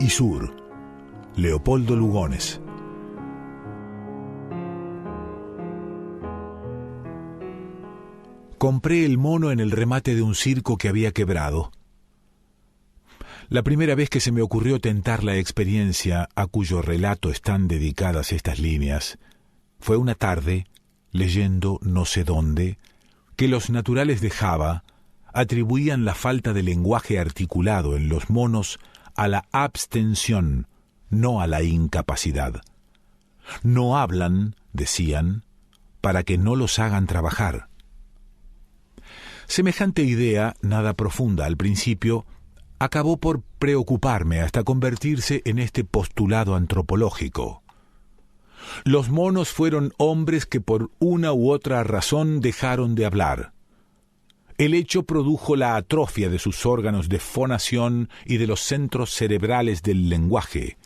Isur, Leopoldo Lugones. Compré el mono en el remate de un circo que había quebrado. La primera vez que se me ocurrió tentar la experiencia a cuyo relato están dedicadas estas líneas, fue una tarde, leyendo no sé dónde, que los naturales de Java atribuían la falta de lenguaje articulado en los monos a la abstención, no a la incapacidad. No hablan, decían, para que no los hagan trabajar. Semejante idea, nada profunda al principio, acabó por preocuparme hasta convertirse en este postulado antropológico. Los monos fueron hombres que por una u otra razón dejaron de hablar. El hecho produjo la atrofia de sus órganos de fonación y de los centros cerebrales del lenguaje.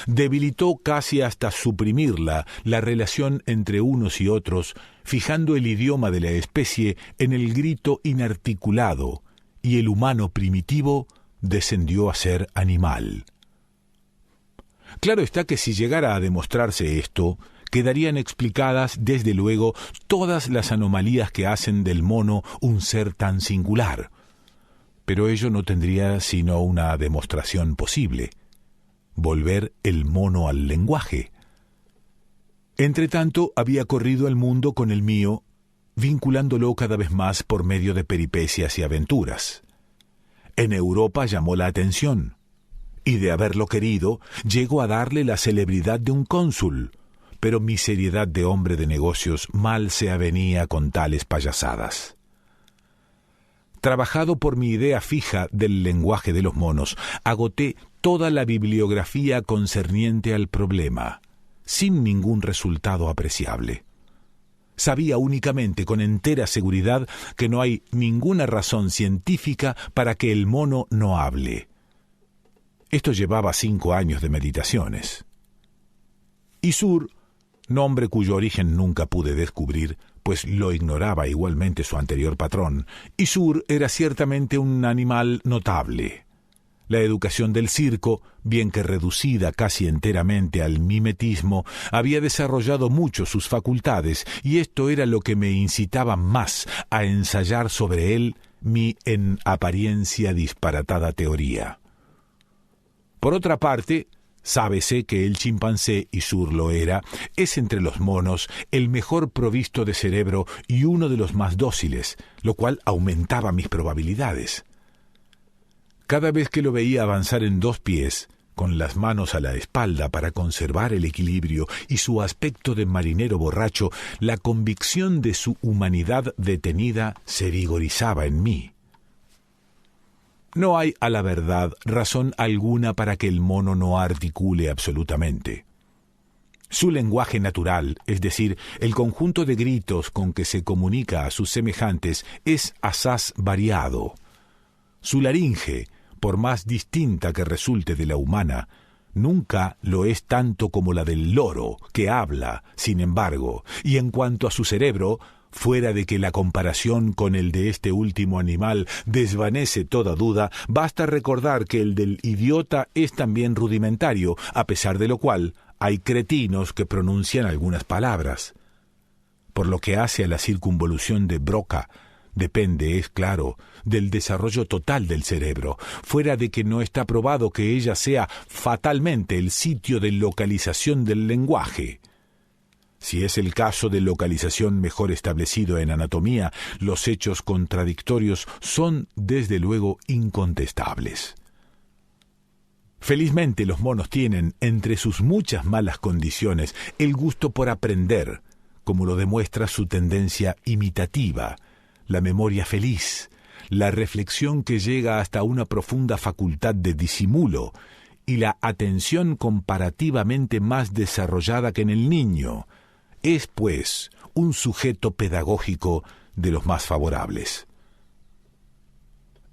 Debilitó casi hasta suprimirla la relación entre unos y otros, fijando el idioma de la especie en el grito inarticulado, y el humano primitivo descendió a ser animal. Claro está que si llegara a demostrarse esto, quedarían explicadas, desde luego, todas las anomalías que hacen del mono un ser tan singular. Pero ello no tendría sino una demostración posible: volver el mono al lenguaje. Entretanto, había corrido el mundo con el mío, vinculándolo cada vez más por medio de peripecias y aventuras. En Europa llamó la atención, y de haberlo querido, llegó a darle la celebridad de un cónsul, pero mi seriedad de hombre de negocios mal se avenía con tales payasadas. Trabajado por mi idea fija del lenguaje de los monos, agoté toda la bibliografía concerniente al problema, sin ningún resultado apreciable. Sabía únicamente con entera seguridad que no hay ninguna razón científica para que el mono no hable. Esto llevaba 5 años de meditaciones. Isur, nombre cuyo origen nunca pude descubrir, pues lo ignoraba igualmente su anterior patrón, Isur era ciertamente un animal notable. La educación del circo, bien que reducida casi enteramente al mimetismo, había desarrollado mucho sus facultades, y esto era lo que me incitaba más a ensayar sobre él mi en apariencia disparatada teoría. Por otra parte, sábese que el chimpancé, Isur lo era, es entre los monos el mejor provisto de cerebro y uno de los más dóciles, lo cual aumentaba mis probabilidades. Cada vez que lo veía avanzar en 2 pies, con las manos a la espalda para conservar el equilibrio y su aspecto de marinero borracho, la convicción de su humanidad detenida se vigorizaba en mí. No hay, a la verdad, razón alguna para que el mono no articule absolutamente. Su lenguaje natural, es decir, el conjunto de gritos con que se comunica a sus semejantes, es asaz variado. Su laringe, por más distinta que resulte de la humana, nunca lo es tanto como la del loro, que habla, sin embargo, y en cuanto a su cerebro, fuera de que la comparación con el de este último animal desvanece toda duda, basta recordar que el del idiota es también rudimentario, a pesar de lo cual hay cretinos que pronuncian algunas palabras. Por lo que hace a la circunvolución de Broca, depende, es claro, del desarrollo total del cerebro, fuera de que no está probado que ella sea fatalmente el sitio de localización del lenguaje. Si es el caso de localización mejor establecido en anatomía, los hechos contradictorios son, desde luego, incontestables. Felizmente los monos tienen, entre sus muchas malas condiciones, el gusto por aprender, como lo demuestra su tendencia imitativa, la memoria feliz, la reflexión que llega hasta una profunda facultad de disimulo y la atención comparativamente más desarrollada que en el niño. Es, pues, un sujeto pedagógico de los más favorables.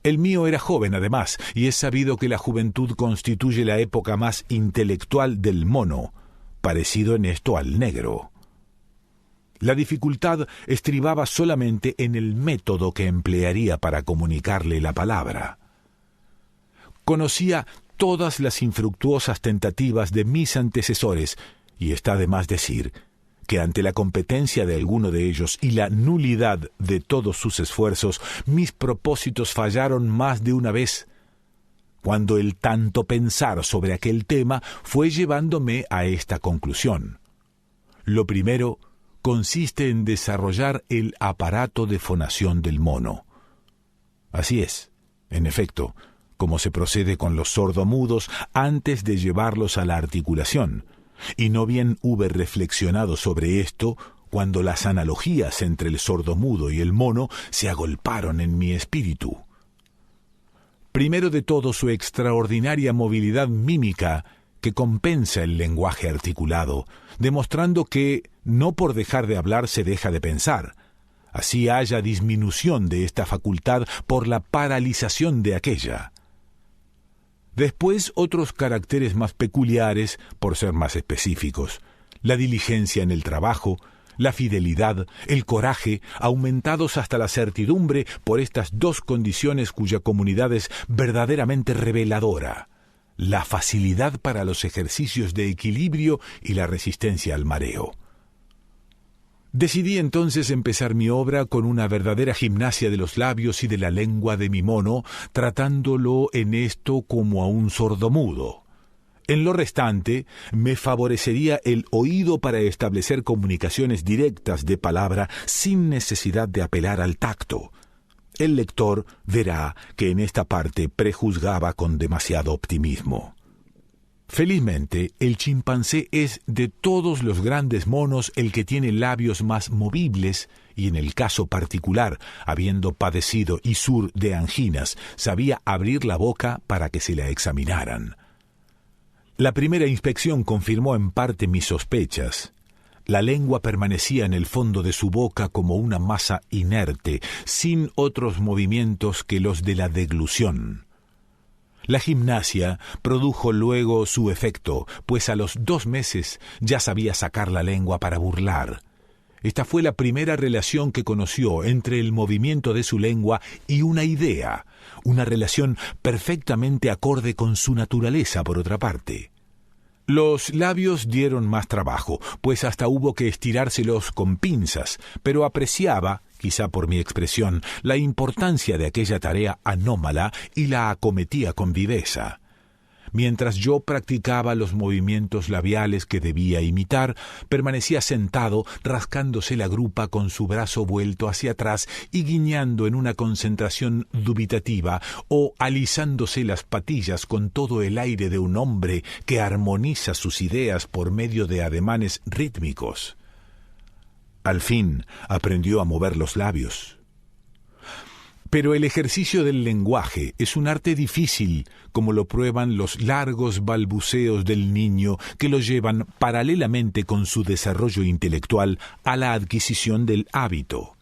El mío era joven, además, y es sabido que la juventud constituye la época más intelectual del mono, parecido en esto al negro. La dificultad estribaba solamente en el método que emplearía para comunicarle la palabra. Conocía todas las infructuosas tentativas de mis antecesores, y está de más decir que ante la competencia de alguno de ellos y la nulidad de todos sus esfuerzos, mis propósitos fallaron más de una vez, cuando el tanto pensar sobre aquel tema fue llevándome a esta conclusión. Lo primero consiste en desarrollar el aparato de fonación del mono. Así es, en efecto, como se procede con los sordomudos antes de llevarlos a la articulación, y no bien hube reflexionado sobre esto cuando las analogías entre el sordomudo y el mono se agolparon en mi espíritu. Primero de todo, su extraordinaria movilidad mímica que compensa el lenguaje articulado, demostrando que no por dejar de hablar se deja de pensar. Así haya disminución de esta facultad por la paralización de aquella. Después, otros caracteres más peculiares, por ser más específicos: la diligencia en el trabajo, la fidelidad, el coraje, aumentados hasta la certidumbre por estas dos condiciones cuya comunidad es verdaderamente reveladora: la facilidad para los ejercicios de equilibrio y la resistencia al mareo. Decidí entonces empezar mi obra con una verdadera gimnasia de los labios y de la lengua de mi mono, tratándolo en esto como a un sordomudo. En lo restante, me favorecería el oído para establecer comunicaciones directas de palabra sin necesidad de apelar al tacto. El lector verá que en esta parte prejuzgaba con demasiado optimismo. Felizmente, el chimpancé es de todos los grandes monos el que tiene labios más movibles y, en el caso particular, habiendo padecido Isur de anginas, sabía abrir la boca para que se la examinaran. La primera inspección confirmó en parte mis sospechas. La lengua permanecía en el fondo de su boca como una masa inerte, sin otros movimientos que los de la deglución. La gimnasia produjo luego su efecto, pues a los 2 meses ya sabía sacar la lengua para burlar. Esta fue la primera relación que conoció entre el movimiento de su lengua y una idea, una relación perfectamente acorde con su naturaleza, por otra parte. Los labios dieron más trabajo, pues hasta hubo que estirárselos con pinzas, pero apreciaba, quizá por mi expresión, la importancia de aquella tarea anómala y la acometía con viveza. Mientras yo practicaba los movimientos labiales que debía imitar, permanecía sentado, rascándose la grupa con su brazo vuelto hacia atrás y guiñando en una concentración dubitativa, o alisándose las patillas con todo el aire de un hombre que armoniza sus ideas por medio de ademanes rítmicos. Al fin aprendió a mover los labios. Pero el ejercicio del lenguaje es un arte difícil, como lo prueban los largos balbuceos del niño que lo llevan paralelamente con su desarrollo intelectual a la adquisición del hábito.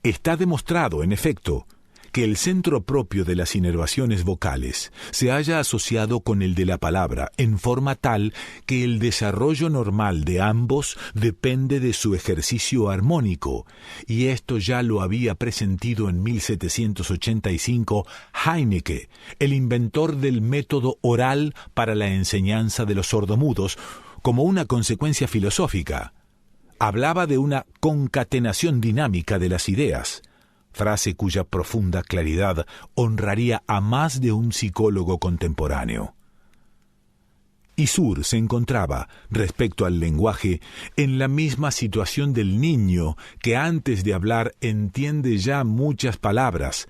Está demostrado, en efecto, que el centro propio de las inervaciones vocales se halla asociado con el de la palabra en forma tal que el desarrollo normal de ambos depende de su ejercicio armónico, y esto ya lo había presentido en 1785 Heinicke, el inventor del método oral para la enseñanza de los sordomudos, como una consecuencia filosófica. Hablaba de una concatenación dinámica de las ideas, frase cuya profunda claridad honraría a más de un psicólogo contemporáneo. Isur se encontraba, respecto al lenguaje, en la misma situación del niño que antes de hablar entiende ya muchas palabras,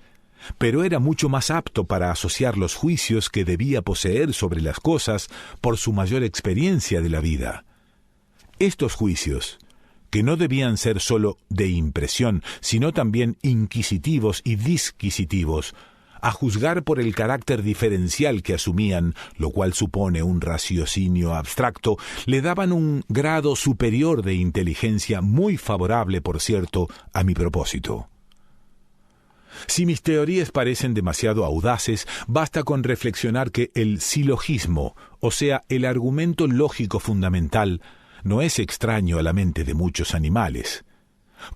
pero era mucho más apto para asociar los juicios que debía poseer sobre las cosas por su mayor experiencia de la vida. Estos juicios, que no debían ser sólo de impresión, sino también inquisitivos y disquisitivos, a juzgar por el carácter diferencial que asumían, lo cual supone un raciocinio abstracto, le daban un grado superior de inteligencia muy favorable, por cierto, a mi propósito. Si mis teorías parecen demasiado audaces, basta con reflexionar que el silogismo, o sea, el argumento lógico fundamental, no es extraño a la mente de muchos animales.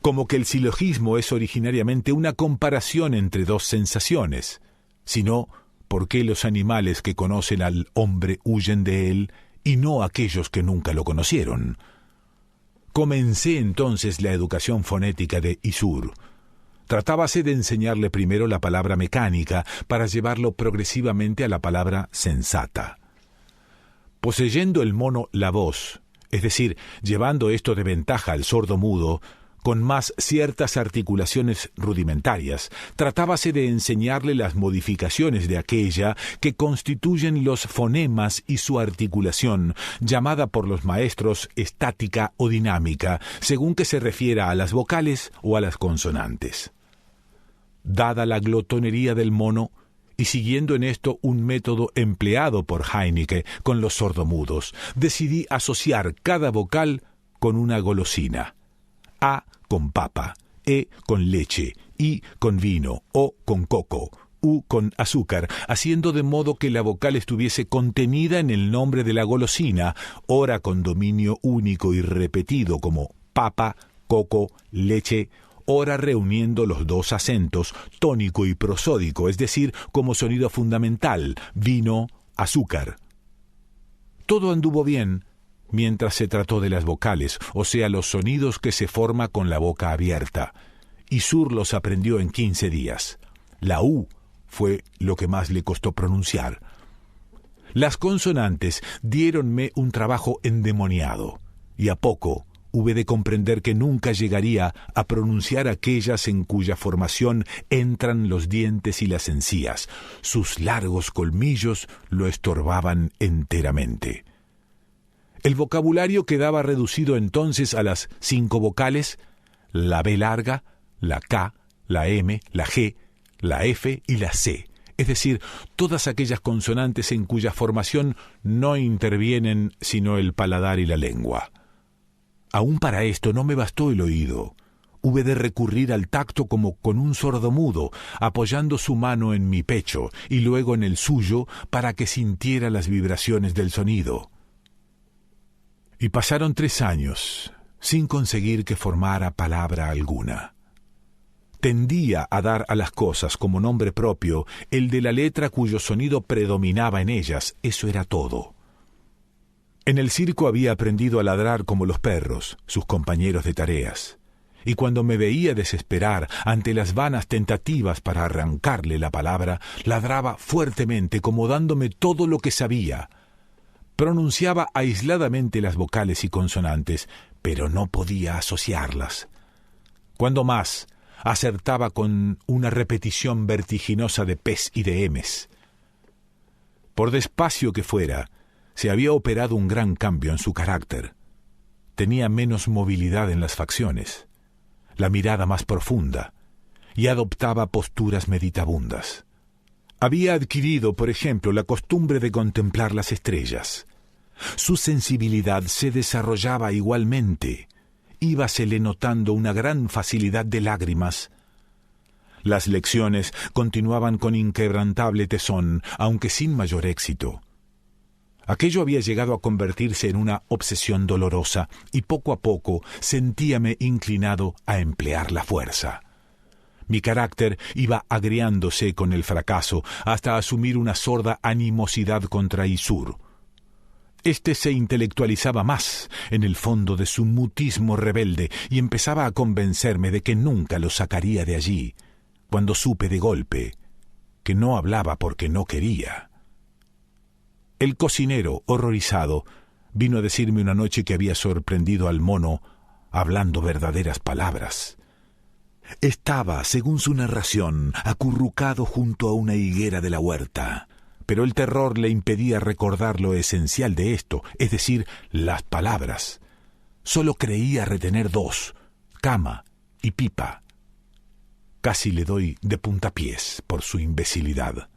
Como que el silogismo es originariamente una comparación entre dos sensaciones, sino, por qué los animales que conocen al hombre huyen de él y no aquellos que nunca lo conocieron. Comencé entonces la educación fonética de Isur. Tratábase de enseñarle primero la palabra mecánica para llevarlo progresivamente a la palabra sensata. Poseyendo el mono la voz, es decir, llevando esto de ventaja al sordo mudo, con más ciertas articulaciones rudimentarias, tratábase de enseñarle las modificaciones de aquella que constituyen los fonemas y su articulación, llamada por los maestros estática o dinámica, según que se refiera a las vocales o a las consonantes. Dada la glotonería del mono, y siguiendo en esto un método empleado por Heinicke con los sordomudos, decidí asociar cada vocal con una golosina. A con papa, E con leche, I con vino, O con coco, U con azúcar, haciendo de modo que la vocal estuviese contenida en el nombre de la golosina, ora con dominio único y repetido como papa, coco, leche, ora reuniendo los dos acentos, tónico y prosódico, es decir, como sonido fundamental, vino, azúcar. Todo anduvo bien mientras se trató de las vocales, o sea, los sonidos que se forma con la boca abierta. Isur los aprendió en 15 días. La U fue lo que más le costó pronunciar. Las consonantes diéronme un trabajo endemoniado, y a poco hube de comprender que nunca llegaría a pronunciar aquellas en cuya formación entran los dientes y las encías. Sus largos colmillos lo estorbaban enteramente. El vocabulario quedaba reducido entonces a las 5 vocales, la B larga, la K, la M, la G, la F y la C, es decir, todas aquellas consonantes en cuya formación no intervienen sino el paladar y la lengua. Aún para esto no me bastó el oído. Hube de recurrir al tacto como con un sordomudo, apoyando su mano en mi pecho y luego en el suyo para que sintiera las vibraciones del sonido. Y pasaron 3 años sin conseguir que formara palabra alguna. Tendía a dar a las cosas como nombre propio el de la letra cuyo sonido predominaba en ellas, eso era todo. En el circo había aprendido a ladrar como los perros, sus compañeros de tareas, y cuando me veía desesperar ante las vanas tentativas para arrancarle la palabra, ladraba fuertemente como dándome todo lo que sabía. Pronunciaba aisladamente las vocales y consonantes, pero no podía asociarlas. Cuando más, acertaba con una repetición vertiginosa de pes y de emes. Por despacio que fuera, se había operado un gran cambio en su carácter. Tenía menos movilidad en las facciones, la mirada más profunda, y adoptaba posturas meditabundas. Había adquirido, por ejemplo, la costumbre de contemplar las estrellas. Su sensibilidad se desarrollaba igualmente. Íbasele notando una gran facilidad de lágrimas. Las lecciones continuaban con inquebrantable tesón, aunque sin mayor éxito. Aquello había llegado a convertirse en una obsesión dolorosa, y poco a poco sentíame inclinado a emplear la fuerza. Mi carácter iba agriándose con el fracaso hasta asumir una sorda animosidad contra Isur. Este se intelectualizaba más en el fondo de su mutismo rebelde y empezaba a convencerme de que nunca lo sacaría de allí, cuando supe de golpe que no hablaba porque no quería. El cocinero, horrorizado, vino a decirme una noche que había sorprendido al mono hablando verdaderas palabras. Estaba, según su narración, acurrucado junto a una higuera de la huerta, pero el terror le impedía recordar lo esencial de esto, es decir, las palabras. Solo creía retener 2, cama y pipa. Casi le doy de puntapiés por su imbecilidad.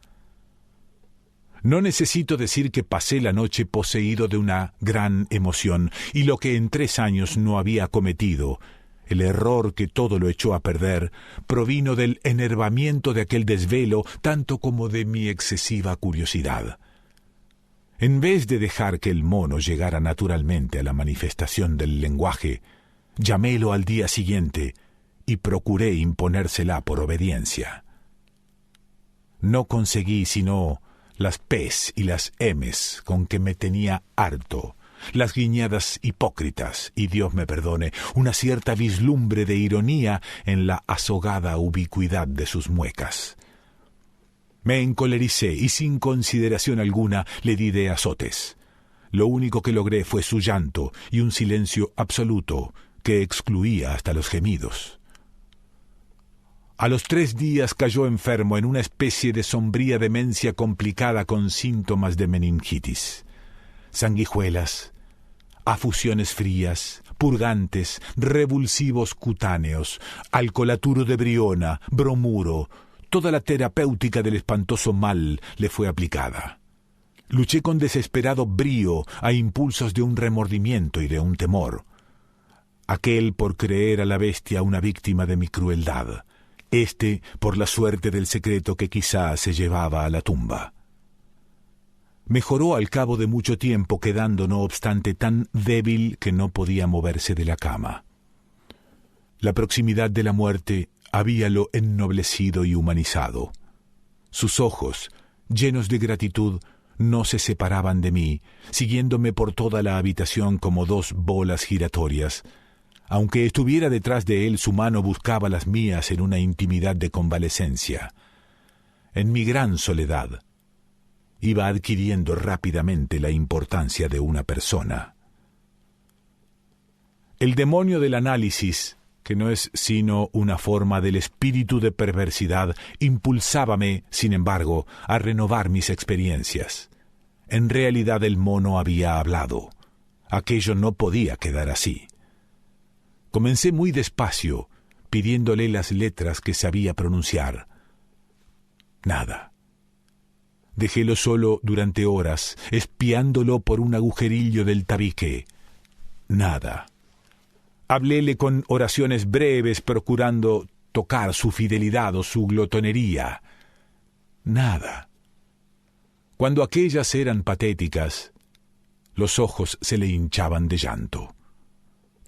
No necesito decir que pasé la noche poseído de una gran emoción, y lo que en 3 años no había cometido, el error que todo lo echó a perder, provino del enervamiento de aquel desvelo, tanto como de mi excesiva curiosidad. En vez de dejar que el mono llegara naturalmente a la manifestación del lenguaje, llamélo al día siguiente y procuré imponérsela por obediencia. No conseguí sino las P's y las M's con que me tenía harto, las guiñadas hipócritas, y Dios me perdone, una cierta vislumbre de ironía en la azogada ubicuidad de sus muecas. Me encolericé y sin consideración alguna le di de azotes. Lo único que logré fue su llanto y un silencio absoluto que excluía hasta los gemidos. A los 3 días cayó enfermo en una especie de sombría demencia complicada con síntomas de meningitis. Sanguijuelas, afusiones frías, purgantes, revulsivos cutáneos, alcolaturo de Briona, bromuro, toda la terapéutica del espantoso mal le fue aplicada. Luché con desesperado brío a impulsos de un remordimiento y de un temor. Aquel por creer a la bestia una víctima de mi crueldad, este por la suerte del secreto que quizá se llevaba a la tumba. Mejoró al cabo de mucho tiempo, quedando no obstante tan débil que no podía moverse de la cama. La proximidad de la muerte habíalo ennoblecido y humanizado. Sus ojos, llenos de gratitud, no se separaban de mí, siguiéndome por toda la habitación como 2 bolas giratorias. Aunque estuviera detrás de él, su mano buscaba las mías en una intimidad de convalecencia. En mi gran soledad, iba adquiriendo rápidamente la importancia de una persona. El demonio del análisis, que no es sino una forma del espíritu de perversidad, impulsábame, sin embargo, a renovar mis experiencias. En realidad el mono había hablado. Aquello no podía quedar así. Comencé muy despacio, pidiéndole las letras que sabía pronunciar. Nada. Dejélo solo durante horas, espiándolo por un agujerillo del tabique. Nada. Habléle con oraciones breves, procurando tocar su fidelidad o su glotonería. Nada. Cuando aquellas eran patéticas, los ojos se le hinchaban de llanto.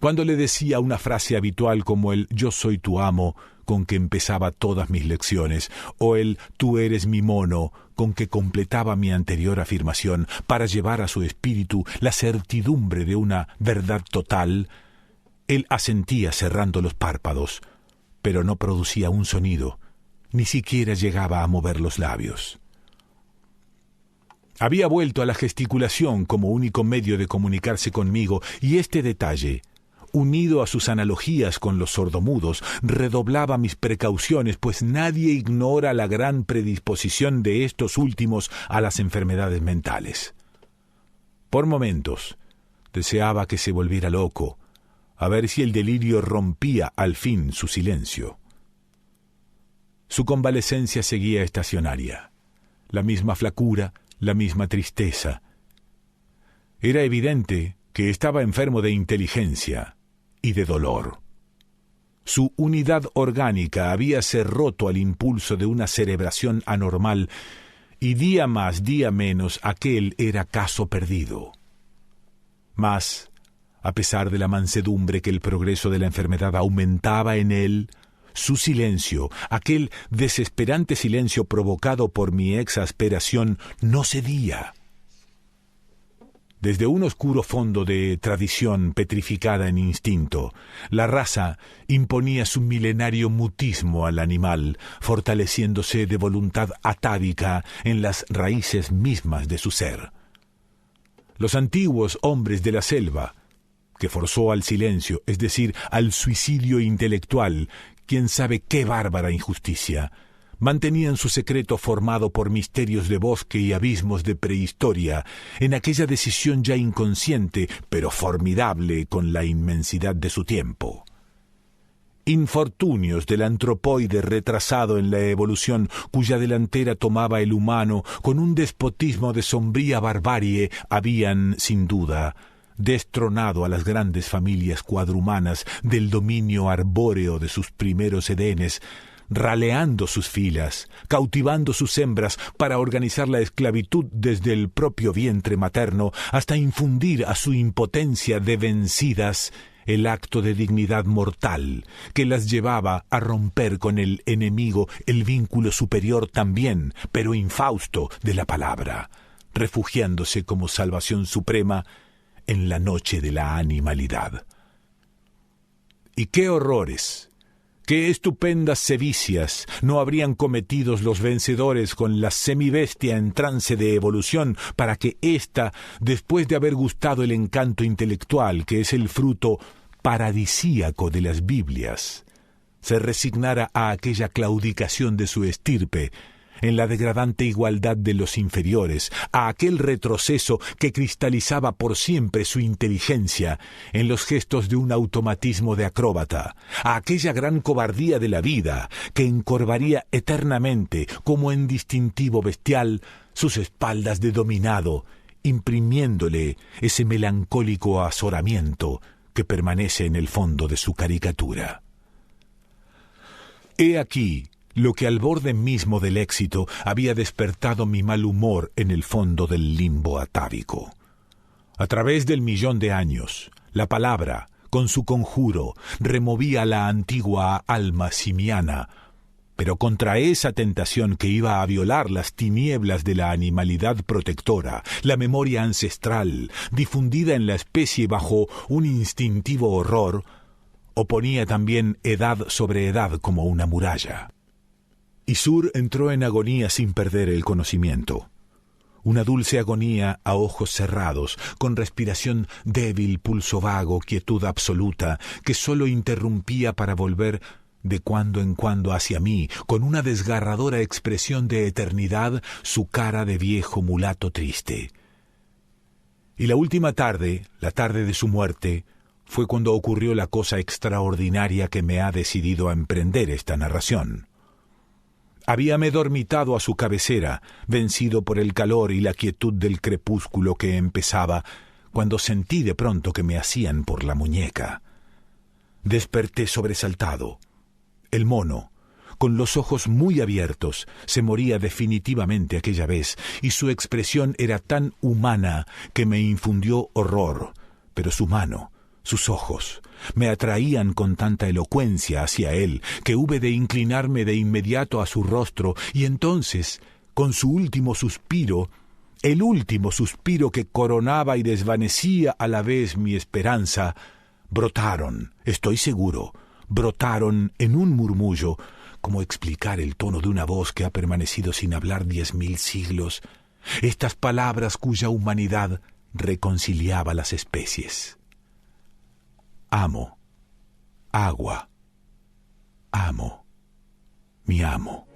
Cuando le decía una frase habitual como el «yo soy tu amo», con que empezaba todas mis lecciones, o el «tú eres mi mono», con que completaba mi anterior afirmación, para llevar a su espíritu la certidumbre de una verdad total, él asentía cerrando los párpados, pero no producía un sonido, ni siquiera llegaba a mover los labios. Había vuelto a la gesticulación como único medio de comunicarse conmigo, y este detalle, unido a sus analogías con los sordomudos, redoblaba mis precauciones, pues nadie ignora la gran predisposición de estos últimos a las enfermedades mentales. Por momentos, deseaba que se volviera loco, a ver si el delirio rompía al fin su silencio. Su convalecencia seguía estacionaria, la misma flacura, la misma tristeza. Era evidente que estaba enfermo de inteligencia y de dolor. Su unidad orgánica habíase roto al impulso de una cerebración anormal, y día más, día menos, aquel era caso perdido. Mas, a pesar de la mansedumbre que el progreso de la enfermedad aumentaba en él, su silencio, aquel desesperante silencio provocado por mi exasperación, no cedía. Desde un oscuro fondo de tradición petrificada en instinto, la raza imponía su milenario mutismo al animal, fortaleciéndose de voluntad atávica en las raíces mismas de su ser. Los antiguos hombres de la selva, que forzó al silencio, es decir, al suicidio intelectual, quién sabe qué bárbara injusticia, mantenían su secreto formado por misterios de bosque y abismos de prehistoria, en aquella decisión ya inconsciente, pero formidable con la inmensidad de su tiempo. Infortunios del antropoide retrasado en la evolución, cuya delantera tomaba el humano con un despotismo de sombría barbarie, habían, sin duda, destronado a las grandes familias cuadrumanas del dominio arbóreo de sus primeros edenes, raleando sus filas, cautivando sus hembras para organizar la esclavitud desde el propio vientre materno hasta infundir a su impotencia de vencidas el acto de dignidad mortal que las llevaba a romper con el enemigo el vínculo superior también, pero infausto, de la palabra, refugiándose como salvación suprema en la noche de la animalidad. Y qué horrores, qué estupendas sevicias no habrían cometido los vencedores con la semibestia en trance de evolución para que ésta, después de haber gustado el encanto intelectual que es el fruto paradisíaco de las Biblias, se resignara a aquella claudicación de su estirpe en la degradante igualdad de los inferiores, a aquel retroceso que cristalizaba por siempre su inteligencia en los gestos de un automatismo de acróbata, a aquella gran cobardía de la vida que encorvaría eternamente, como en distintivo bestial, sus espaldas de dominado, imprimiéndole ese melancólico azoramiento que permanece en el fondo de su caricatura. He aquí lo que al borde mismo del éxito había despertado mi mal humor en el fondo del limbo atávico. A través del 1.000.000 de años, la palabra, con su conjuro, removía la antigua alma simiana, pero contra esa tentación que iba a violar las tinieblas de la animalidad protectora, la memoria ancestral, difundida en la especie bajo un instintivo horror, oponía también edad sobre edad como una muralla. Isur entró en agonía sin perder el conocimiento. Una dulce agonía a ojos cerrados, con respiración débil, pulso vago, quietud absoluta, que sólo interrumpía para volver de cuando en cuando hacia mí, con una desgarradora expresión de eternidad, su cara de viejo mulato triste. Y la última tarde, la tarde de su muerte, fue cuando ocurrió la cosa extraordinaria que me ha decidido a emprender esta narración. Habíame dormitado a su cabecera, vencido por el calor y la quietud del crepúsculo que empezaba, cuando sentí de pronto que me hacían por la muñeca. Desperté sobresaltado. El mono, con los ojos muy abiertos, se moría definitivamente aquella vez, y su expresión era tan humana que me infundió horror, pero su mano, sus ojos, me atraían con tanta elocuencia hacia él, que hube de inclinarme de inmediato a su rostro, y entonces, con su último suspiro, el último suspiro que coronaba y desvanecía a la vez mi esperanza, brotaron, estoy seguro, brotaron en un murmullo, ¿cómo explicar el tono de una voz que ha permanecido sin hablar 10.000 siglos? Estas palabras cuya humanidad reconciliaba las especies. Amo, agua, amo, mi amo.